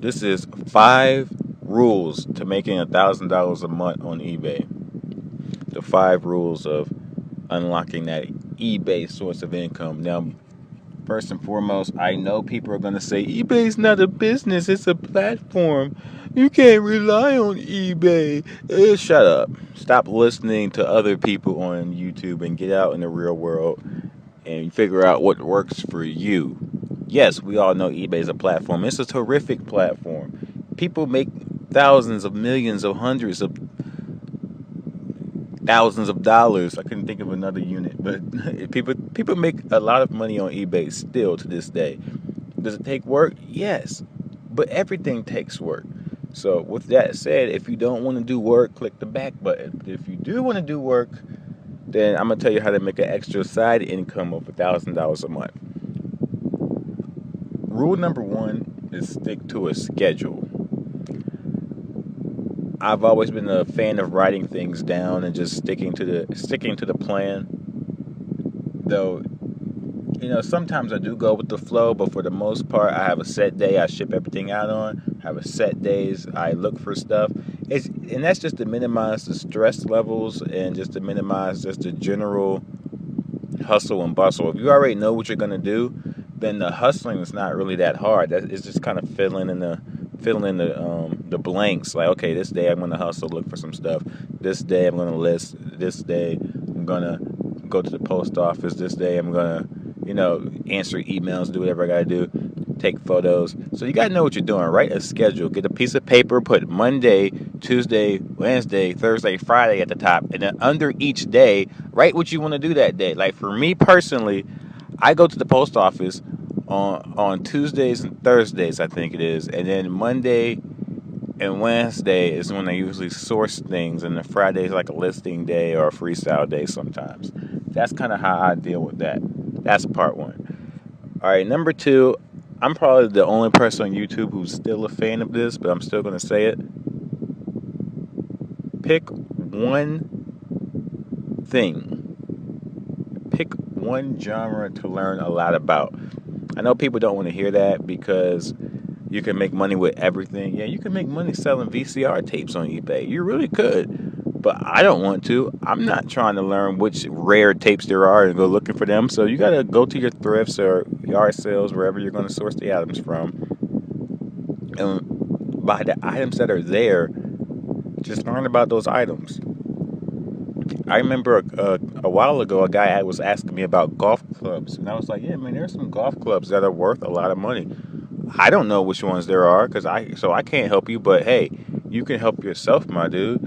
This is 5 rules to making $1,000 a month on eBay. The 5 rules of unlocking that eBay source of income. Now, first and foremost, I know people are going to say eBay's not a business, it's a platform. You can't rely on eBay. Shut up. Stop listening to other people on YouTube and get out in the real world and figure out what works for you. Yes, we all know eBay is a platform. It's a terrific platform. People make thousands of millions of hundreds of thousands of dollars. I couldn't think of another unit, but people make a lot of money on eBay still to this day. Does it take work? Yes, but everything takes work. So with that said, if you don't want to do work, click the back button. If you do want to do work, then I'm gonna tell you how to make an extra side income of $1,000 a month. Rule number 1 is stick to a schedule. I've always been a fan of writing things down and just sticking to the plan. Though, sometimes I do go with the flow, but for the most part, I have a set day I ship everything out on. I have a set days I look for stuff. And that's just to minimize the stress levels and just to minimize just the general hustle and bustle. If you already know what you're gonna do, then the hustling is not really that hard. It's just kind of filling in the blanks. Like, okay, this day I'm gonna hustle, look for some stuff. This day I'm gonna list. This day I'm gonna go to the post office. This day I'm gonna, answer emails, do whatever I gotta do, take photos. So you gotta know what you're doing. Write a schedule. Get a piece of paper. Put Monday, Tuesday, Wednesday, Thursday, Friday at the top, and then under each day, write what you want to do that day. Like for me personally, I go to the post office on Tuesdays and Thursdays, I think it is, and then Monday and Wednesday is when I usually source things, and then Friday is like a listing day or a freestyle day sometimes. That's kind of how I deal with that. That's part 1. All right, number 2, I'm probably the only person on YouTube who's still a fan of this, but I'm still going to say it. Pick one thing. Pick one genre to learn a lot about. I know people don't want to hear that because you can make money with everything. Yeah, you can make money selling VCR tapes on eBay. You really could. But I don't want to. I'm not trying to learn which rare tapes there are and go looking for them. So you got to go to your thrifts or yard sales, wherever you're going to source the items from, and buy the items that are there. Just learn about those items. I remember a while ago, a guy was asking me about golf clubs. And I was like, yeah, man, there's some golf clubs that are worth a lot of money. I don't know which ones there are, so I can't help you. But hey, you can help yourself, my dude.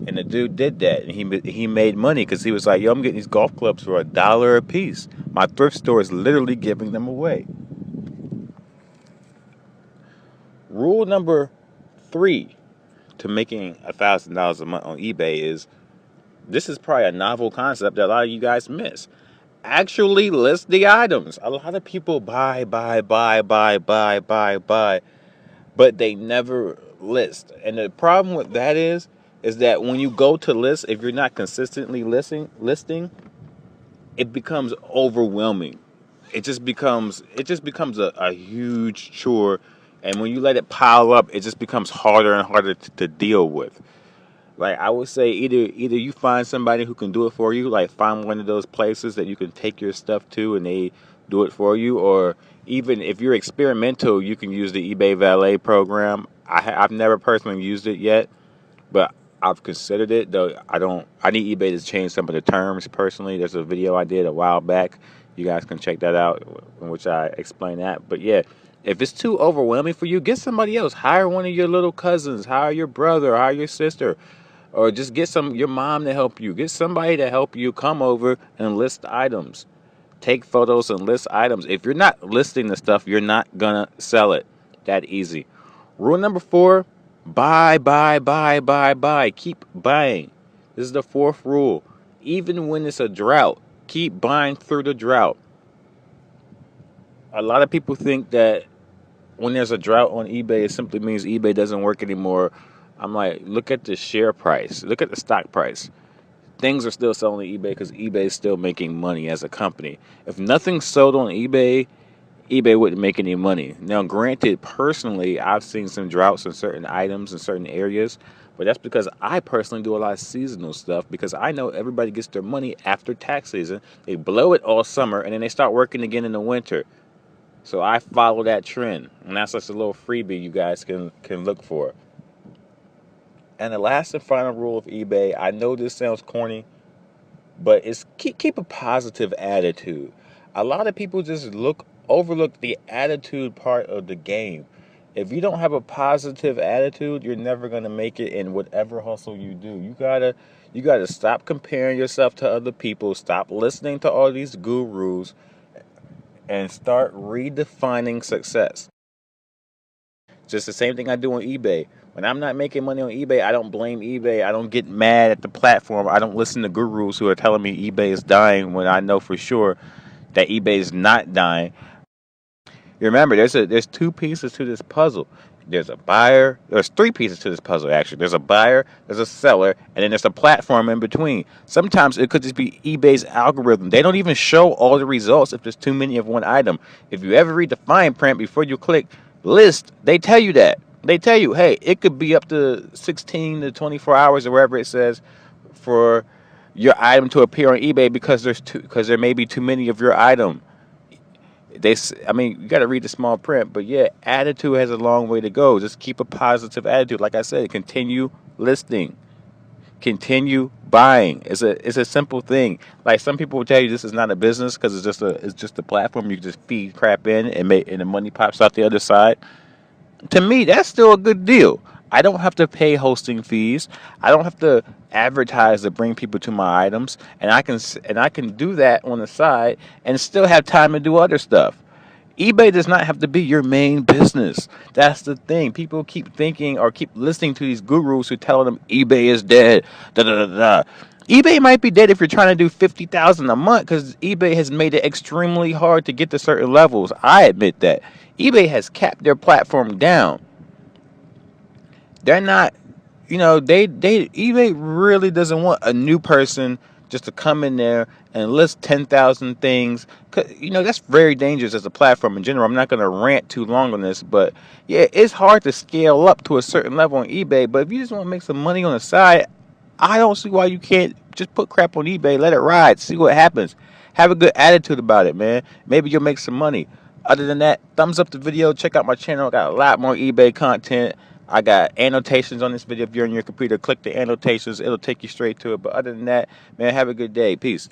And the dude did that, and he made money because he was like, yo, I'm getting these golf clubs for $1 a piece. My thrift store is literally giving them away. Rule number 3 to making $1,000 a month on eBay is, this is probably a novel concept that a lot of you guys miss. Actually list the items. A lot of people buy, but they never list. And the problem with that is that when you go to list, if you're not consistently listing, it becomes overwhelming. It just becomes a huge chore, and when you let it pile up, it just becomes harder and harder to deal with. Like I would say, either you find somebody who can do it for you, like find one of those places that you can take your stuff to and they do it for you, or even if you're experimental, you can use the eBay Valet program. I've never personally used it yet, but I've considered it. Though I need eBay to change some of the terms personally. There's a video I did a while back. You guys can check that out, in which I explain that. But yeah, if it's too overwhelming for you, get somebody else. Hire one of your little cousins. Hire your brother. Hire your sister. Or just get your mom to help you. Get somebody to help you come over and list items. Take photos and list items. If you're not listing the stuff, you're not going to sell it. That easy. Rule number 4, buy. Keep buying. This is the 4th rule. Even when it's a drought, keep buying through the drought. A lot of people think that when there's a drought on eBay, it simply means eBay doesn't work anymore. I'm like, look at the share price. Look at the stock price. Things are still selling on eBay because eBay is still making money as a company. If nothing's sold on eBay eBay wouldn't make any money. Now, granted, personally, I've seen some droughts in certain items in certain areas, but that's because I personally do a lot of seasonal stuff because I know everybody gets their money after tax season. They blow it all summer and then they start working again in the winter. So I follow that trend, and that's just a little freebie you guys can look for. And the last and final rule of eBay, I know this sounds corny, but it's keep a positive attitude. A lot of people just overlook the attitude part of the game. If you don't have a positive attitude, you're never gonna make it in whatever hustle you do. You gotta stop comparing yourself to other people, stop listening to all these gurus, and start redefining success. Just the same thing I do on eBay. When I'm not making money on eBay, I don't blame eBay. I don't get mad at the platform. I don't listen to gurus who are telling me eBay is dying when I know for sure that eBay is not dying. You remember, there's two pieces to this puzzle. There's a buyer. There's three pieces to this puzzle, actually. There's a buyer, there's a seller, and then there's a platform in between. Sometimes it could just be eBay's algorithm. They don't even show all the results if there's too many of one item. If you ever read the fine print before you click list, they tell you that. They tell you, hey, it could be up to 16 to 24 hours or wherever it says for your item to appear on eBay because there may be too many of your item. You got to read the small print, but yeah, attitude has a long way to go. Just keep a positive attitude. Like I said, continue listing, continue buying. It's a simple thing. Like some people will tell you this is not a business because it's just a platform you just feed crap in and the money pops out the other side. To me, that's still a good deal. I don't have to pay hosting fees. I don't have to advertise to bring people to my items, and I can do that on the side and still have time to do other stuff. eBay does not have to be your main business. That's the thing. People keep thinking or keep listening to these gurus who tell them eBay is dead. Da da da da. eBay might be dead if you're trying to do 50,000 a month because eBay has made it extremely hard to get to certain levels. I admit that. eBay has capped their platform down. They're not, eBay really doesn't want a new person just to come in there and list 10,000 things. That's very dangerous as a platform in general. I'm not going to rant too long on this, but yeah, it's hard to scale up to a certain level on eBay. But if you just want to make some money on the side, I don't see why you can't just put crap on eBay, let it ride, see what happens. Have a good attitude about it, man. Maybe you'll make some money. Other than that, thumbs up the video. Check out my channel. I got a lot more eBay content. I got annotations on this video. If you're on your computer, click the annotations. It'll take you straight to it. But other than that, man, have a good day. Peace.